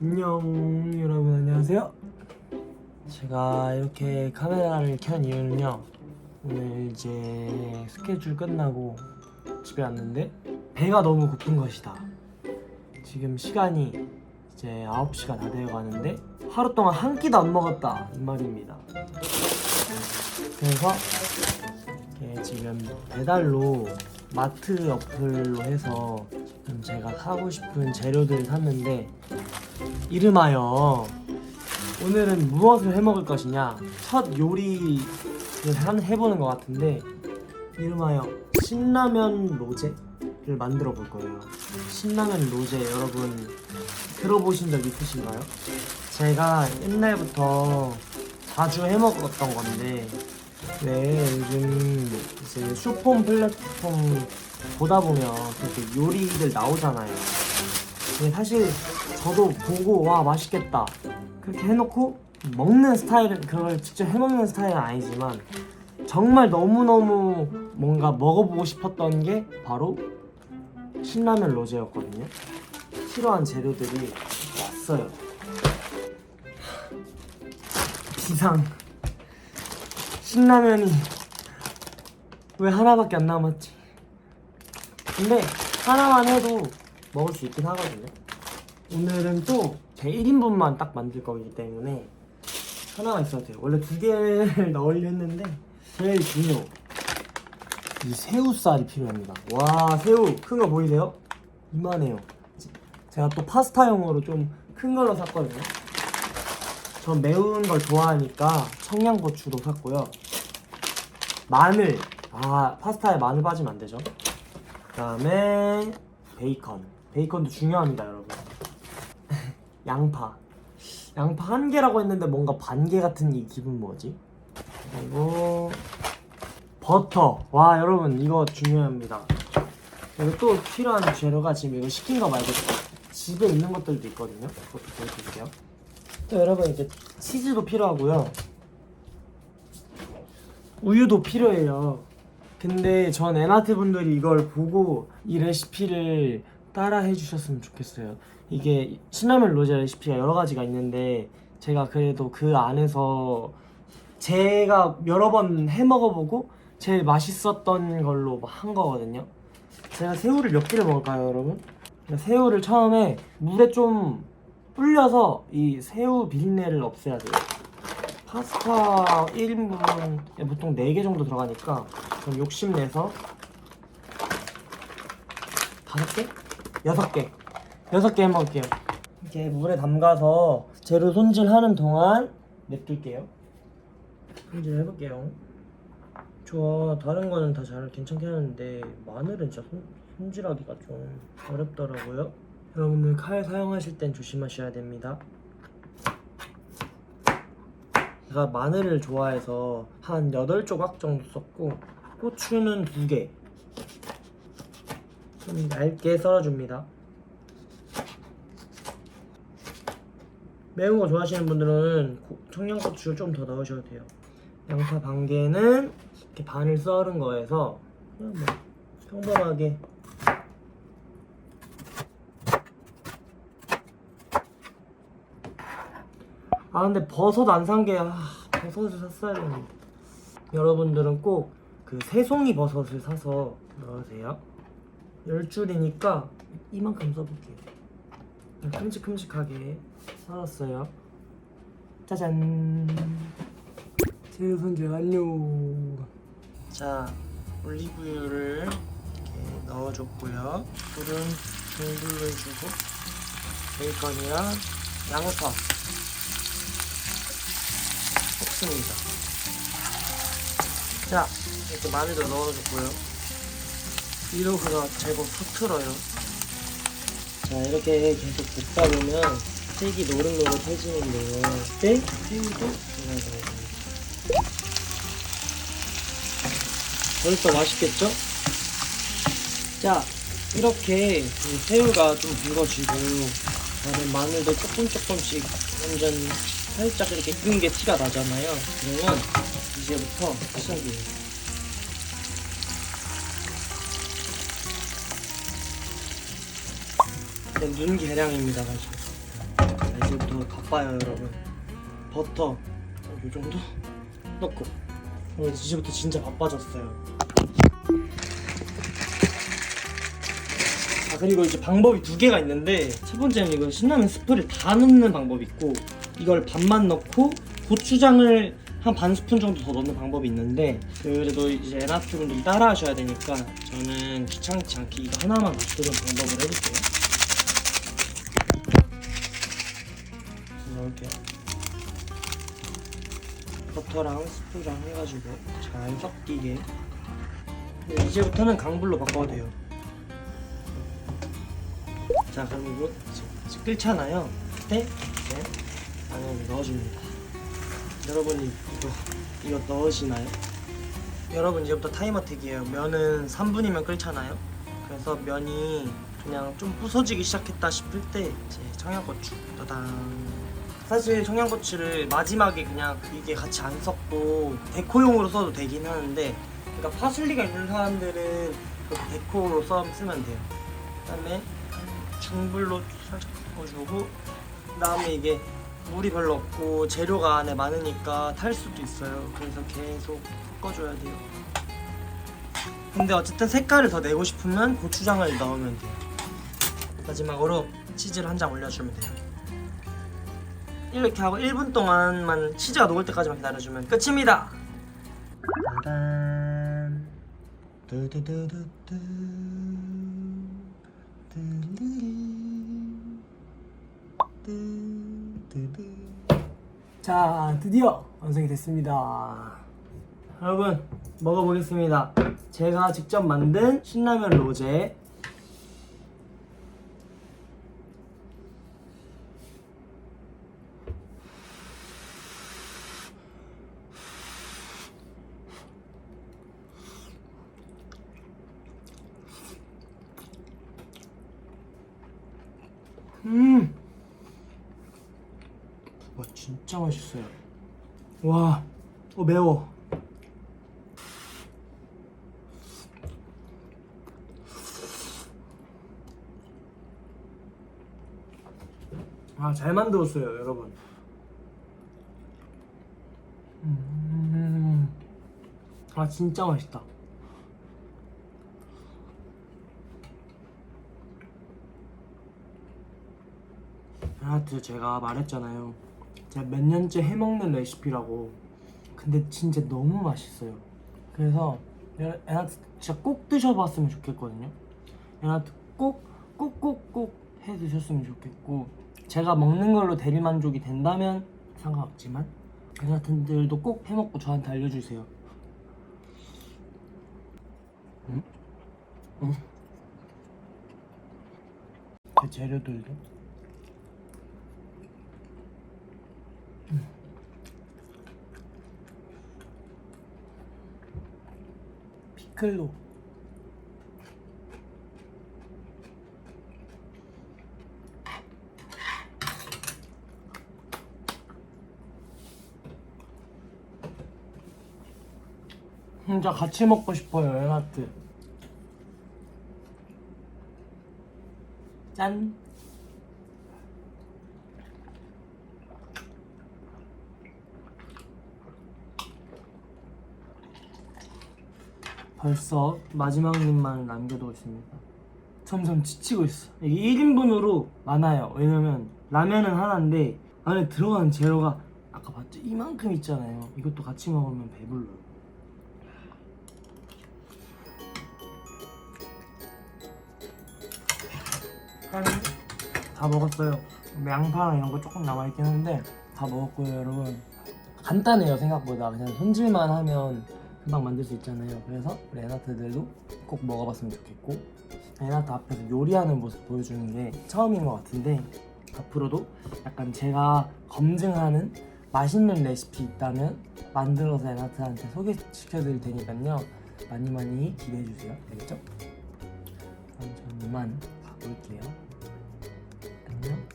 안녕 여러분, 안녕하세요. 제가 이렇게 카메라를 켠 이유는요, 오늘 이제 스케줄 끝나고 집에 왔는데 배가 너무 고픈 것이다. 지금 시간이 이제 9시가 다 되어 가는데 하루 동안 한 끼도 안 먹었다 이 말입니다. 그래서 이렇게 지금 배달로 마트 어플로 해서 제가 사고 싶은 재료들을 샀는데, 이름하여 오늘은 무엇을 해먹을 것이냐, 첫 요리를 해보는 것 같은데, 이름하여 신라면 로제를 만들어 볼 거예요. 신라면 로제 여러분 들어보신 적 있으신가요? 제가 옛날부터 자주 해먹었던 건데, 왜 요즘 이제 쇼폼 플랫폼 보다 보면 그렇게 요리들 나오잖아요. 근데 사실 저도 보고 와 맛있겠다 그렇게 해놓고 먹는 스타일은, 그걸 직접 해먹는 스타일은 아니지만 정말 너무너무 뭔가 먹어보고 싶었던 게 바로 신라면 로제였거든요. 필요한 재료들이 왔어요. 비상. 신라면이 왜 하나밖에 안 남았지? 근데 하나만 해도 먹을 수 있긴 하거든요. 오늘은 또 제 1인분만 딱 만들 거기 때문에 하나가 있어도 돼요. 원래 2개를 넣으려 했는데 제일 중요, 이 새우살이 필요합니다. 와, 새우 큰 거 보이세요? 이만해요. 제가 또 파스타용으로 좀 큰 걸로 샀거든요. 전 매운 걸 좋아하니까 청양고추도 샀고요. 마늘, 파스타에 마늘 빠지면 안 되죠. 그 다음에 베이컨도 중요합니다 여러분. 양파 한 개라고 했는데 뭔가 반 개 같은 이 기분 뭐지? 그리고 버터. 와 여러분, 이거 중요합니다. 그리고 또 필요한 재료가, 지금 이거 시킨 거 말고 집에 있는 것들도 있거든요. 그것도 보여드릴게요. 또 여러분, 이제 치즈도 필요하고요, 우유도 필요해요. 근데 전 애나트 분들이 이걸 보고 이 레시피를 따라 해주셨으면 좋겠어요. 이게 신라면 로제 레시피가 여러 가지가 있는데, 제가 그래도 그 안에서 제가 여러 번 해 먹어보고 제일 맛있었던 걸로 한 거거든요. 제가 새우를 몇 개를 먹을까요 여러분? 새우를 처음에 물에 좀 불려서 이 새우 비린내를 없애야 돼요. 파스타 1인분에 보통 4개 정도 들어가니까 좀 욕심내서 5개? 6개 6개 해먹을게요. 이렇게 물에 담가서 재료 손질하는 동안 냅둘게요. 손질해볼게요. 좋아, 다른 거는 다 잘 괜찮게 하는데 마늘은 진짜 손질하기가 좀 어렵더라고요. 여러분들 칼 사용하실 땐 조심하셔야 됩니다. 제가 마늘을 좋아해서 한 8조각 정도 썼고, 고추는 2개 좀 얇게 썰어줍니다. 매운 거 좋아하시는 분들은 청양고추 좀 더 넣으셔도 돼요. 양파 반 개는 이렇게 반을 썰은 거에서 그냥 뭐 평범하게 근데 버섯 안 산 게, 버섯을 샀어야 되는데. 여러분들은 꼭 그 새송이 버섯을 사서 넣으세요. 10줄이니까 이만큼 써볼게요. 큼직큼직하게 썰었어요. 짜잔! 재료 손질 완료! 자, 올리브유를 이렇게 넣어줬고요. 불은 중불로 해주고, 베이컨이랑 양파 볶습니다. 자, 이렇게 마늘도 넣어줬고요. 이러고서 제법 푸트러요. 자, 이렇게 계속 볶다 보면 색이 노릇노릇해지는데요. 그때 새우도 들어가야 됩니다. 벌써 맛있겠죠? 자, 이렇게 새우가 좀 붉어지고, 다른 마늘도 조금씩 완전 살짝 이렇게 익은 게 티가 나잖아요. 그러면 이제부터 시작이에요. 눈 계량입니다. 사실 이제부터 바빠요 여러분. 버터 요 정도 넣고 이제부터 진짜 바빠졌어요. 그리고 이제 방법이 두 개가 있는데, 첫 번째는 이거 신라면 스프를 다 넣는 방법이 있고, 이걸 반만 넣고 고추장을 한 반 스푼 정도 더 넣는 방법이 있는데, 그래도 이제 에나트 분들이 따라 하셔야 되니까 저는 귀찮지 않게 이거 하나만 맞추는 방법을 해볼게요. 이렇게 버터랑 스프랑 해가지고 잘 섞이게. 이제부터는 강불로 바꿔도 돼요. 자, 그럼 이거 이제 끓잖아요. 그때 이제 안에 넣어줍니다. 여러분이 이거 넣으시나요? 여러분 이제부터 타이머택이에요. 면은 3분이면 끓잖아요. 그래서 면이 그냥 좀 부서지기 시작했다 싶을 때 이제 청양고추 따당. 사실 청양고추를 마지막에 그냥 이게 같이 안 섞고 데코용으로 써도 되긴 하는데, 그러니까 파슬리가 있는 사람들은 그렇게 데코로 쓰면 돼요. 그다음에 중불로 살짝 섞어주고, 그다음에 이게 물이 별로 없고 재료가 안에 많으니까 탈 수도 있어요. 그래서 계속 섞어줘야 돼요. 근데 어쨌든 색깔을 더 내고 싶으면 고추장을 넣으면 돼요. 마지막으로 치즈를 한 장 올려주면 돼요. 이렇게 하고 1분 동안만 치즈가 녹을 때까지만 기다려주면 끝입니다. 짜잔. 두두두두두. 자, 드디어 완성이 됐습니다. 여러분 먹어보겠습니다. 제가 직접 만든 신라면 로제. 와, 진짜 맛있어요. 와, 매워. 아, 잘 만들었어요, 여러분. 아, 진짜 맛있다. 에나트 제가 말했잖아요. 제가 몇 년째 해먹는 레시피라고. 근데 진짜 너무 맛있어요. 그래서 에나트 진짜 꼭 드셔봤으면 좋겠거든요. 에나트 꼭 해 드셨으면 좋겠고, 제가 먹는 걸로 대리만족이 된다면 상관없지만 에나트들도 꼭 해먹고 저한테 알려주세요. 그 재료들도 피클로. 진짜 같이 먹고 싶어요, 에나트. 짠. 벌써 마지막 입만 남겨두고 있습니다. 점점 지치고 있어. 이게 1인분으로 많아요. 왜냐면 라면은 하나인데 안에 들어가는 재료가 아까 봤죠? 이만큼 있잖아요. 이것도 같이 먹으면 배불러요. 다 먹었어요. 양파랑 이런 거 조금 남아있긴 한데 다 먹었고요, 여러분. 간단해요, 생각보다. 그냥 손질만 하면 금방 만들 수 있잖아요. 그래서 우리 에나트들도 꼭 먹어봤으면 좋겠고, 에나트 앞에서 요리하는 모습 보여주는 게 처음인 것 같은데, 앞으로도 약간 제가 검증하는 맛있는 레시피 있다면 만들어서 에나트한테 소개시켜드릴 테니까요. 많이 기대해주세요. 알겠죠? 그럼 저는 이만 가볼게요. 안녕.